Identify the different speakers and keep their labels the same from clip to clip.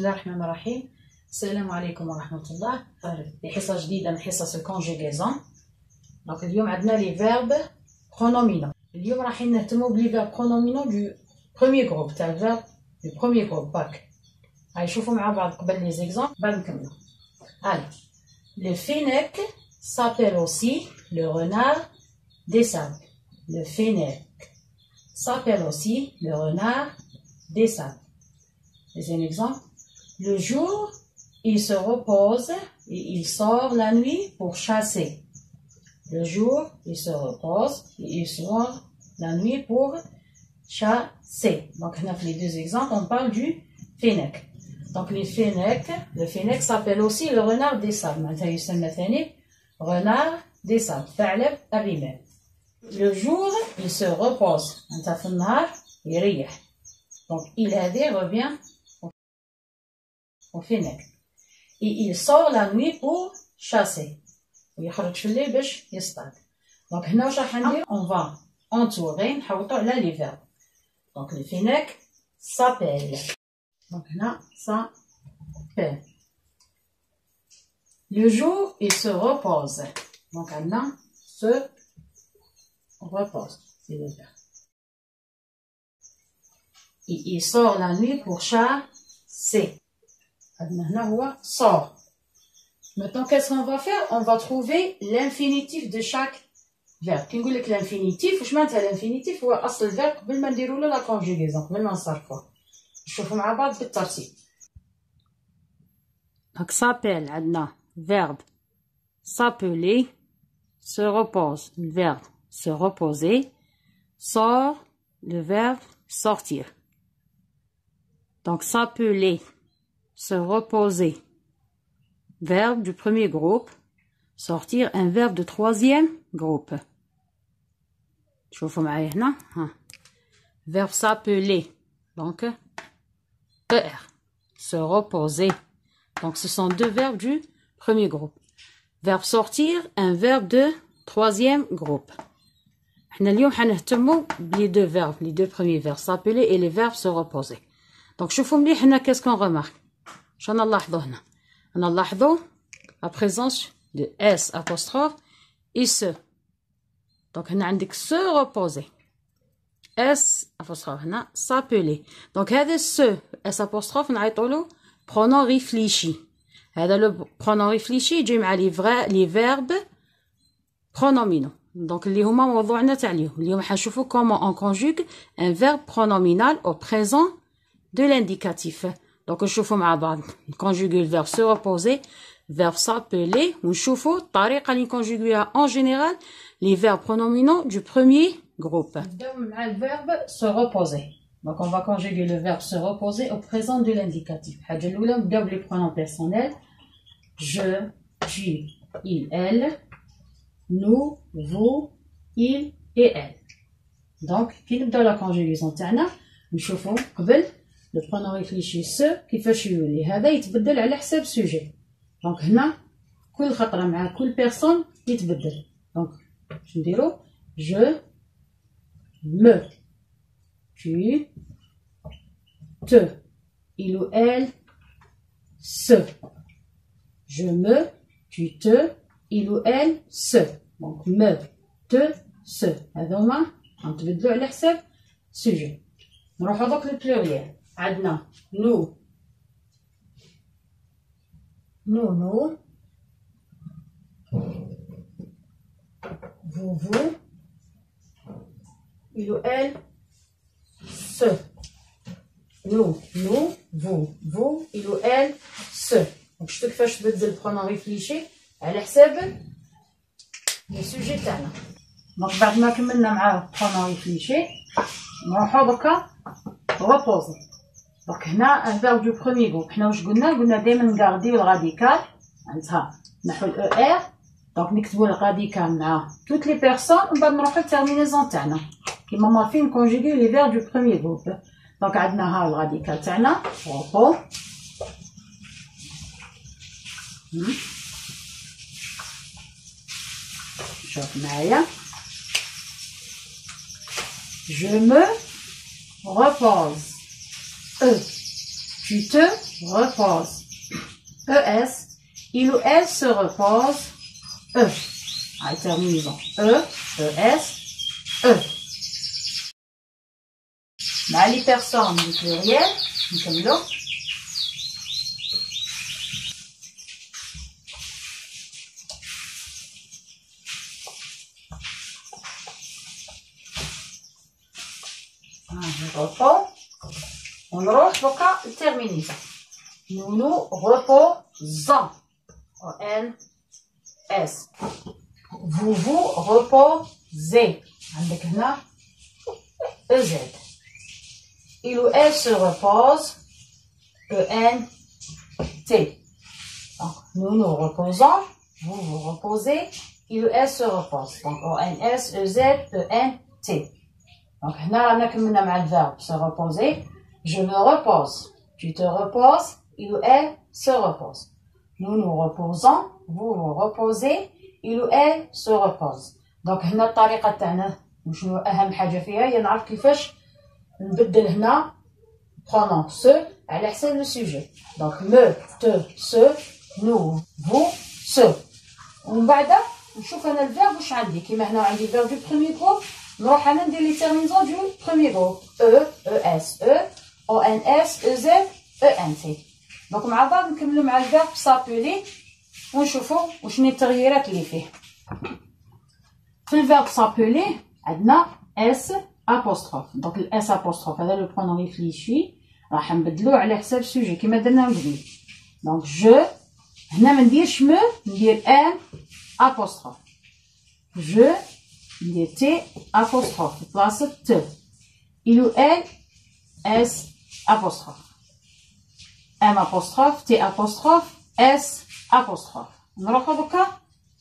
Speaker 1: الله الرحمن الرحيم. السلام عليكم ورحمة الله. حصة جديدة من حصص الكونجيغيزون. دونك اليوم عندنا لي فيرب برونومينون. اليوم راح نهتمو بلي فيرب برونومينون دو بروميير جروب تاع الفيرب دو بروميير جروب. باك هاي شوفوا مع بعض قبل لي زيكزامبل بعد نكملو. Allez, le fennec s'appelle aussi le renard des sables. Le fennec s'appelle aussi le renard des sables. Deuxième exemple. Le jour, il se repose et il sort la nuit pour chasser. Le jour, il se repose et il sort la nuit pour chasser. Donc, on a fait les deux exemples, on parle du fennec. Donc, le fennec s'appelle aussi le renard des sables. Maintenant, renard des sables. Le jour, il se repose. Donc, il revient au fennec. Et il sort la nuit pour chasser. Donc, on va entourer les verbes. Donc, le fennec s'appelle. Donc là, ça fait. Le jour, il se repose. Donc là, se repose. C'est le verbe. Et il sort la nuit pour chasser. Là, sort. Maintenant, qu'est-ce qu'on va faire? On va trouver l'infinitif de chaque verbe. Qui dit que l'infinitif, je m'entends l'infinitif, c'est le verbe قبل ما نديرو له la conjugaison, قبل ما نصرفوه. نشوفوا مع بعض بالترتيب.
Speaker 2: Donc s'appelle عندنا verbe s'appeler, se repose le verbe se reposer, sort le verbe sortir. Donc s'appeler, se reposer, verbe du premier groupe, sortir un verbe de troisième groupe. شوفوا معايا هنا verbe s'appeler donc se reposer. Donc, ce sont deux verbes du premier groupe. Verbe sortir, un verbe de troisième groupe. Nous allons les deux verbes, les deux premiers verbes, s'appeler et les verbes se reposer. Donc, qu'est-ce qu'on remarque? On a la présence de S apostrophe et se. Donc, on a se reposer. S apostrophe s'appeler. Donc هذا ce S apostrophe نعيطوا له pronom réfléchi. هذا le pronom réfléchi يجي مع les verbes pronominaux. Donc اللي هما موضوعنا تاع اليوم. اليوم حنشوفوا comment on conjugue un verbe pronominal au présent de l'indicatif. Donc نشوفوا مع بعض conjuguer le verbe se reposer, verbe s'appeler ونشوفوا الطريقة اللي نكونجوغيها en général les verbes pronominaux du premier groupe.
Speaker 1: Le verbe se reposer. Donc, on va conjuguer le verbe se reposer au présent de l'indicatif. Les pronoms personnels. Je, tu, il, elle. Nous, vous, il et elle. Donc, qui nous donne la conjugaison تاعنا نشوفوا قبل le pronom réfléchi ce كيفاش يولي هذا يتبدل على حساب sujet. Donc, هنا كل خطرة مع كل personne يتبدل. Donc, je نديرو je me, tu, te, il ou elle, se. Je me, tu te, il ou elle, se. Donc me, te, se. هذوما غنتبدلو على حساب sujet. نروحو دوك للبلوريال. عندنا nous, nous, vous, il ou elle, se. Nous, vous, il ou elle, se. Donc, je te fais le pronom réfléchi على حساب le sujet تاعنا. Donc, بعد ما كملنا مع pronom réfléchi, نروحو دركا reposer. Donc, هنا un verbe du premier groupe. حنا واش قلنا دايما نغارديو الراديكال عندها نحو ER. Donc, نكتبو الراديكال مع toutes les personnes ومن بعد نروحو للتيرمينيزون تاعنا. كيما مارفين نكونجوغي لي فيرب دو بروميير جروب. دونك عندنا ها الراديكال تاعنا repos. شوف معايا. Je me repose. Tu te reposes. ES. Il ou elle se repose. E. Allez, terminons. E, ES, E. مع les personnes du pluriel, نكملو. repos. On نروح le terminaison. Nous nous reposons. O-N-S. Vous vous reposez. عندك هنا EZ. Il ou elle se repose. E-N-T. Donc, nous nous reposons. Vous vous reposez. Il ou elle se repose. Donc, O-N-S, E-Z, E-N-T. Donc, هنا رانا كملنا مع الverbe se reposer. Je me repose. Tu te reposes. Il ou elle se repose. Nous nous reposons. Vous vous reposez. Il ou elle se repose. Donc, هنا الطريقة تاعنا وشنو أهم حاجة فيها هي نعرف كيفاش نبدل هنا pronom se على حساب le sujet. Donc, me, te, se, nous, vous, se. ومن بعد نشوف أنا الverbe واش عندي. كيما هنا عندي verbe du premier groupe. نروح أنا ندير les terminaisons du premier groupe. E, ES, E, ONS, EZ, ENT. Donc مع بعض نكملوا مع الverbe s'appeler ونشوفوا وشنو التغييرات اللي فيه. في الverbe s'appeler عندنا S apostrophe. Donc ال S apostrophe هذا لو pronom réfléchi راح نبدلوه على حساب sujet كيما درنا من قبل. Donc je هنا ما نديرش me ندير ان apostrophe. Je ندير T apostrophe بلاصة T. Il ou elle S apostrophe. M apostrophe, T apostrophe, S apostrophe. نروحو دوكا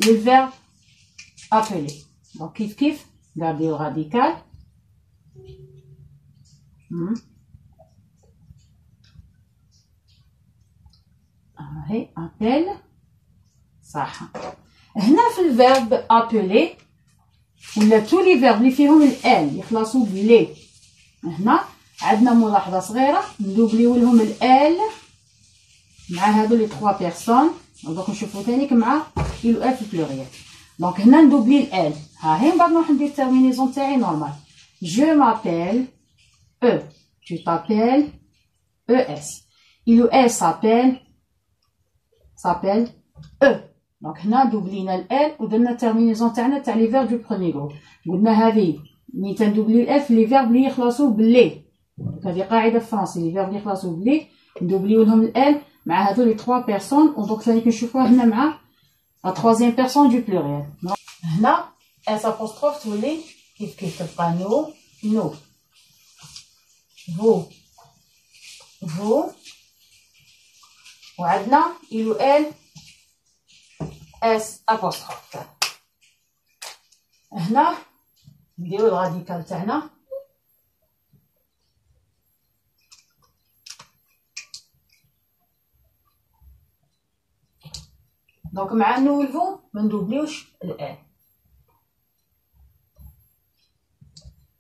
Speaker 1: للverbe appeler. Donc كيف gardez le radical. هاي appel صح. هنا في الverbe appeler ولا tous les verbes اللي فيهم ال يخلصوا بلي. هنا عندنا ملاحظة صغيرة ندوبليو لهم ال مع هادو لي 3 بيرسون. دونك نشوفو تانيك مع il ou elle في البلوريال. دونك هنا ندوبلي ال. ها هي من بعد نروح ندير التيرمينيزون تاعي نورمال. Je m'appelle E. Tu t'appelles ES. Il ou elle s'appelle E. دونك هنا دوبلينا ال ودرنا التيرمينيزون تاعنا تاع لي فيرب دو بروميي غروب. قلنا هذه ملي تندوبلي ال في لي فيرب لي يخلصوا بلي. هذه قاعدة فرنسي لي فيرب لي يخلصوا بلي ندوبليو لهم ال مع هذو لي 3 بيرسون. ودونك ثاني كنشوفوها هنا مع لا 3 بيرسون دو بلوريال. هنا اس apostrophe تولي كيف تبقى نو نو. vous وعندنا il ou elle اس apostrophe. هنا نديرو الراديكال تاعنا. دونك مع نولفو ما ندوبليوش الان.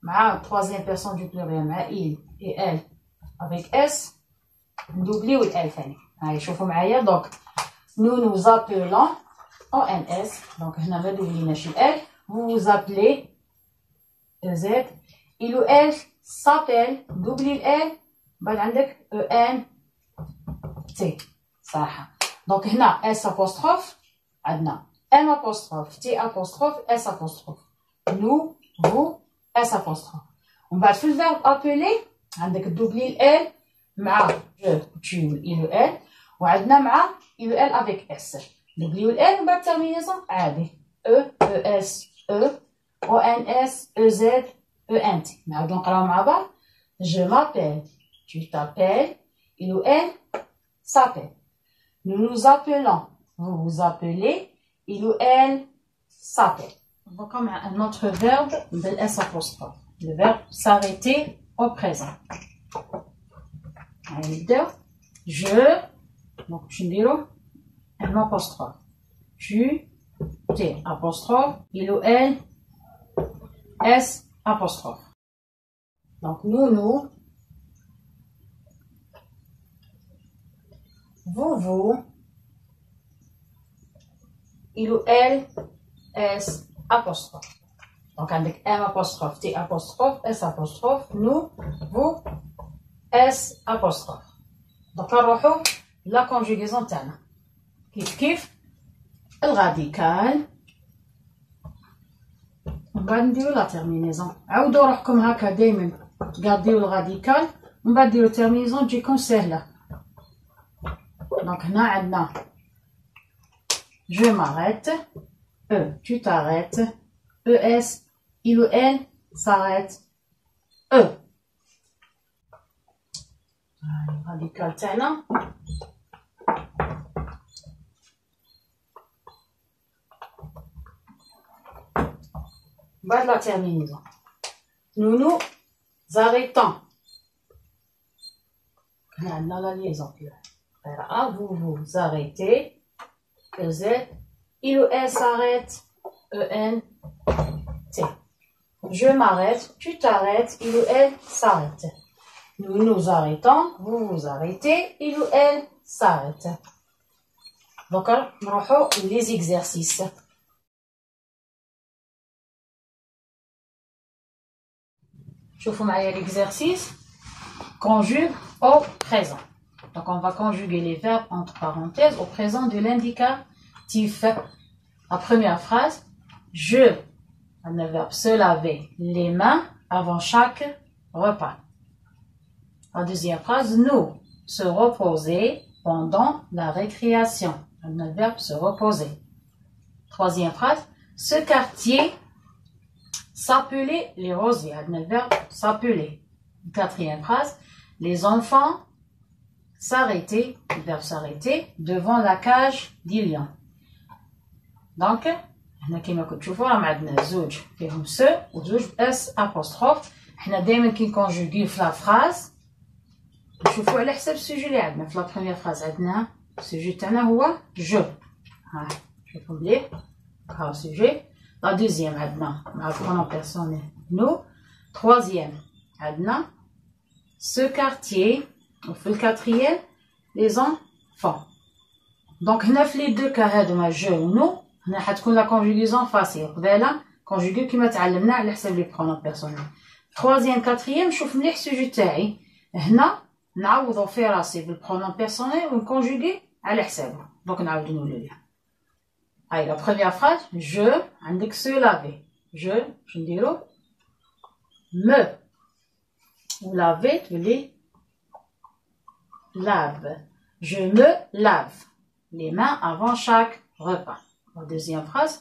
Speaker 1: مع troisième personne du pluriel مع il et elle avec s ندوبليو ال ثاني. هاي شوفوا معايا. دونك nous nous appelons ONS. دونك هنا ما دوبليناش ال. vous vous appelez EZ. il ou elle s'appelle دوبلي ال بعد عندك ENT صح. دونك هنا S apostrophe عندنا M apostrophe T apostrophe S apostrophe. nous vous S apostrophe. ومن بعد في الverbe appeler عندك دوبلي ال مع je tu il ou elle وعندنا مع il ou elle avec S. دوبليو ال ومن بعد terminaison عادي E ES E ONS EZ ENT. نعاودو نقراو مع بعض. je m'appelle tu t'appelles il ou elle s'appelle. Nous nous appelons. Vous vous appelez. Il ou elle s'appelle. On va comme un autre verbe de S apostrophe. Le verbe s'arrêter au présent. Allez, je. Donc, je dis un apostrophe. Tu. T apostrophe. Il ou elle. S apostrophe. Donc, nous. vous, il ou elle, S apostrophe. Donc, avec M apostrophe, T apostrophe, S apostrophe, nous, vous, S apostrophe. Donc, نروحو la conjugaison تاعنا. كيف الغاديكال. ومن بعد نديرو لا تيرمينيزون. عاودو روحكم هكا دايما تقاديو الغاديكال ومن بعد ديرو تيرمينيزون تجيكم سهلة. دونك هنا عندنا je m'arrête, tu t'arrêtes, ES, il ou elle s'arrête, radical تاعنا. بعد la terminaison. Nous nous arrêtons. عندنا la liaison. A, vous vous arrêtez. EZ, il ou elle s'arrête. EN, T. Je m'arrête, tu t'arrêtes, il ou elle s'arrête. Nous nous arrêtons, vous vous arrêtez, il ou elle s'arrête. Donc, نروحو les exercices. شوفوا معايا l'exercice conjugue au présent. Donc on va conjuguer les verbes entre parenthèses au présent de l'indicatif. La première phrase, je, le verbe se laver les mains avant chaque repas. La deuxième phrase, nous, se reposer pendant la récréation. Le verbe se reposer. Troisième phrase, ce quartier s'appelait les rosiers. Le verbe s'appeler. Quatrième phrase, les enfants s'arrêter, le verbe s'arrêter, devant la cage des lions. Donc, هنا كيما كتشوفوا راه عندنا زوج فيهم سو وزوج اس ابوستروف. حنا دائما كي نكونجوغيو في لا فراز نشوفوا على حسب السوجي اللي عندنا. في لا بروميير فراز عندنا السوجي تاعنا هو جو. ها شوفوا مليح ها السوجي. لا دوزيام عندنا مع البرونون بيرسونيل نو. تروازيام عندنا ce quartier. وفي الكاتريام les enfants. دونك هنا في لي دو كا هادوما جو و نو هنا حتكون لا كونجوغيزون فاسيل. قبيله كونجوغي كيما تعلمنا على حساب لي برونون بيرسونيل. تروازيام كاتريام شوف مليح السوجي تاعي. هنا نعوضو في راسي بالبرونون بيرسونيل ونكونجوغي على حسابه. دونك نعاودو نولو ليها. هاي لا بروميير فراز جو عندك سو لافي. جو باش نديرو مو و لافي تولي lave. Je me lave les mains avant chaque repas. La deuxième phrase,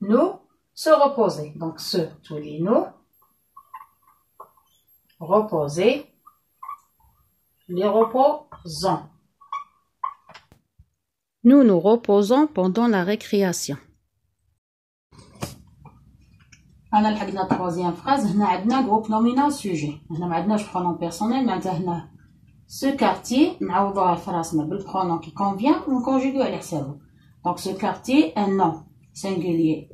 Speaker 1: nous se reposer. Donc, se, tous les nous. Reposer. Les reposons.
Speaker 2: Nous nous reposons pendant la récréation.
Speaker 1: أنا لحقنا troisième phrase. هنا عندنا groupe nominal sujet. هنا ما عندناش pronom personnel معناتها هنا ce quartier, نعوضوها في راسنا بالpronom qui convient ونكونجوغيو على حسابه. Donc ce quartier, un nom singulier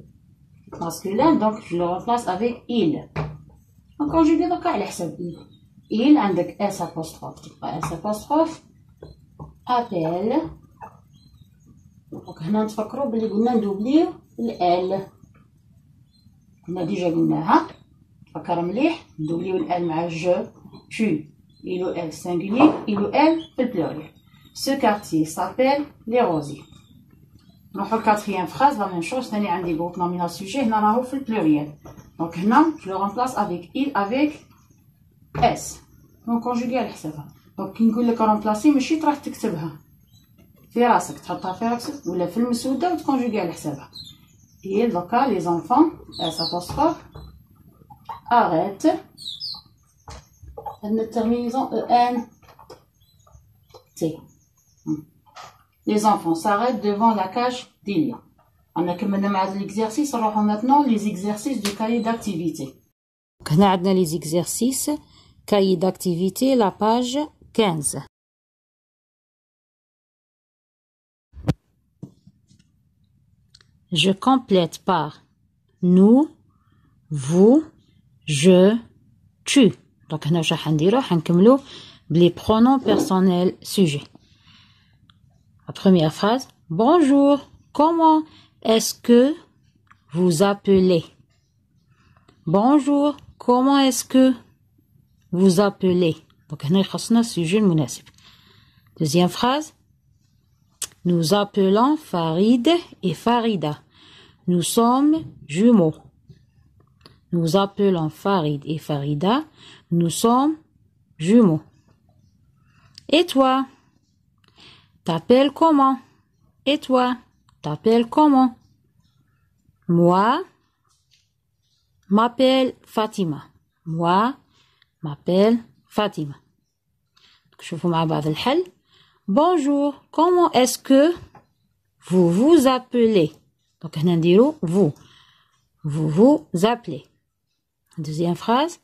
Speaker 1: masculin, donc je le remplace avec il. نكونجوغي دوكا على حساب il. عندك s apostrophe, تبقى s apostrophe appelle. دونك هنا نتفكروا بلي قلنا ندوبليو ال كنا ديجا قلناها. تفكر مليح ندوبليو ال مع جو tu. Il ou elle singulier, il ou elle le pluriel. Ce quartier s'appelle les rosiers. Donc, la quatrième phrase, la même chose, c'est un des groupes nominal sujet, on a le pluriel. Donc, là, je le remplace avec il, avec s. Donc, conjugué à l'حسابها. Donc, كي نقول لك remplacer ماشي تروح تكتبها في راسك، تحطها في راسك ولا في المسودة وتكونجوغي على حسابها. Et donc, les enfants, s apostrophe, arrête. La terminaison EN T. Les enfants s'arrêtent devant la cage des lions. On a كملنا مع l'exercice. نروحو maintenant les exercices du cahier d'activité.
Speaker 2: هنا عندنا les exercices cahier d'activité la page 15. Je complète par nous, vous, je, tu. Donc هنا واش راح نديرو حنكملو بلي pronoms personnels sujet. La première phrase. Bonjour, comment est-ce que vous appelez? Bonjour, comment est-ce que vous appelez? Donc, هنا يخصنا السجل المناسب. Deuxième phrase. Nous appelons Farid et Farida. Nous sommes jumeaux. Nous appelons Farid et Farida. Nous sommes jumeaux. Et toi? T'appelles comment? Et toi? T'appelles comment? Moi, m'appelle Fatima. Moi, m'appelle Fatima. شوفوا مع بعض الحل. Bonjour, comment est-ce que vous vous appelez? Donc هنا نديرو vous. Vous vous appelez. Deuxième phrase.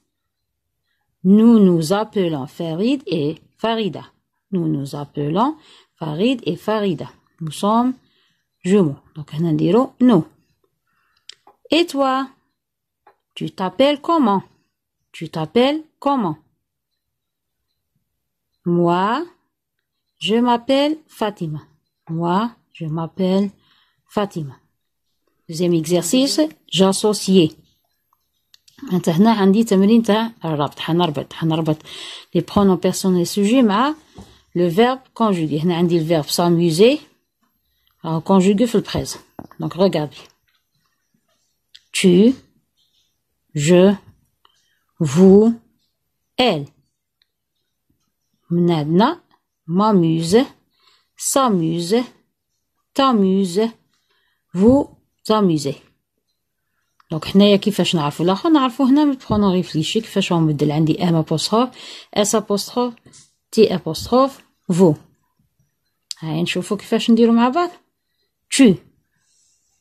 Speaker 2: Nous nous appelons Farid et Farida. Nous nous appelons Farid et Farida. Nous sommes jumeaux. Donc هنا نديرو nous. Et toi? Tu t'appelles comment? Tu t'appelles comment? Moi, je m'appelle Fatima. Moi, je m'appelle Fatima. Deuxième exercice, j'associe. انت هنا عندي تمرين تاع الربط. حنربط les pronoms personnels sujets مع le verbe conjugué. هنا عندي le verbe s'amuser conjugué في le présent. Donc regardez. Tu, je, vous, elle. Maintenant, m'amuse, s'amuse, t'amuse, vous amusez. Donc هنايا كيفاش نعرفوا الاخر؟ نعرفوا هنا من البرونون ريفليشي كيفاش هو مبدل. عندي ام ابوستروف اس ابوستروف تي ابوستروف فو. هاي نشوفوا كيفاش نديروا مع بعض.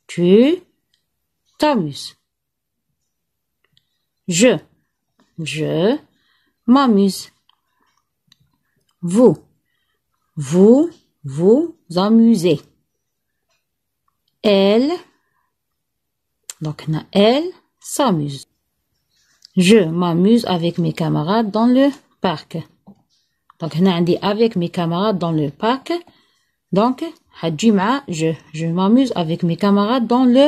Speaker 2: tu t'amuses. Je m'amuse. Vous vous amusez. Elle, donc elle s'amuse. Je m'amuse avec mes camarades dans le parc. Donc avec mes camarades dans le parc. Donc je m'amuse avec mes camarades dans le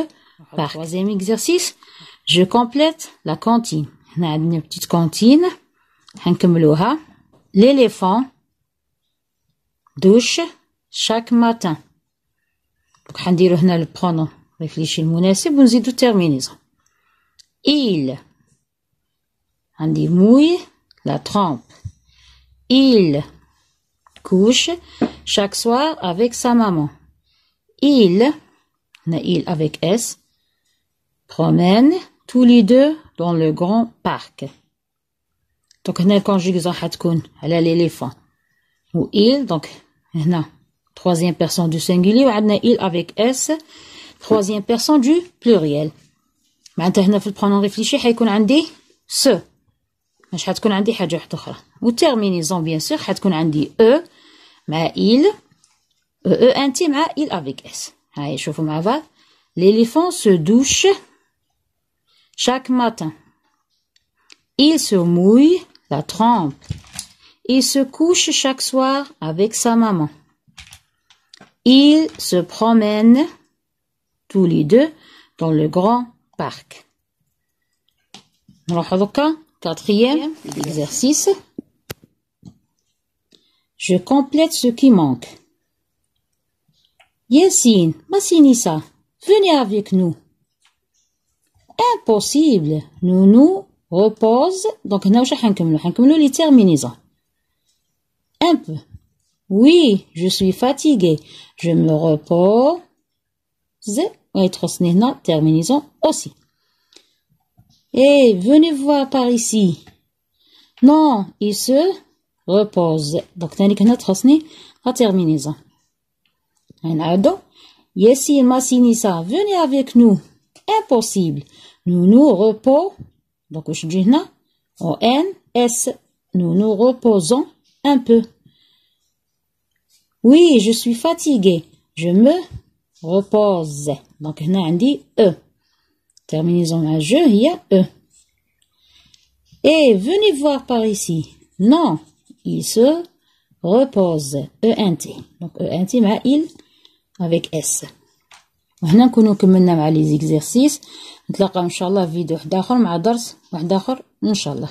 Speaker 2: parc. Troisième exercice, je complète la cantine. On a une petite cantine. L'éléphant douche chaque matin. Donc حنديرو هنا le pronom réfléchi المناسب ونزيدو terminaison. Il عندي mouille la trempe. Il couche chaque soir avec sa maman. Il avec S promène tous les deux dans le grand parc. Donc هنا الconjugaison حتكون على l'éléphant ou il. Donc هنا troisième personne du singulier وعندنا il avec S troisième personne du pluriel. معناتها هنا في البرونون ريفليشي حيكون عندي ce. مش حتكون عندي حاجة واحدة أخرى. والترمينيزون بيان سور حتكون عندي e مع il e انتي مع il avec S. هاي شوفوا مع بعض. L'éléphant se douche chaque matin. Il se mouille la trempe. Il se couche chaque soir avec sa maman. Ils se promènent tous les deux dans le grand parc. نروحو دوكا quatrième exercice. Je complète ce qui manque. Yassine, Massinissa, venez avec nous. Impossible. Nous nous repose. Donc هنا واش راح نكملو les terminaisons. Un peu. Oui, je suis fatiguée. Je me repose. ويتخصني هنا terminaison aussi. Et venez voir par ici. Non, il se repose. Donc تاني هنا تخصني la terminaison. نعاودو. Yassine, Massinissa, venez avec nous. Impossible. Nous nous reposons. Donc واش تجي هنا او ان اس. Nous nous reposons un peu. Oui, je suis fatiguée. Je me repose. Donc هنا عندي e. Terminaison مع je هي e. Et venez voir par ici. Non, il se repose ENT. Donc ENT مع il avec S. وهنا نكونوا كملنا مع لي زيكزيرسيس. نتلاقاو ان شاء الله في فيديو واحد اخر مع درس واحد اخر ان شاء الله.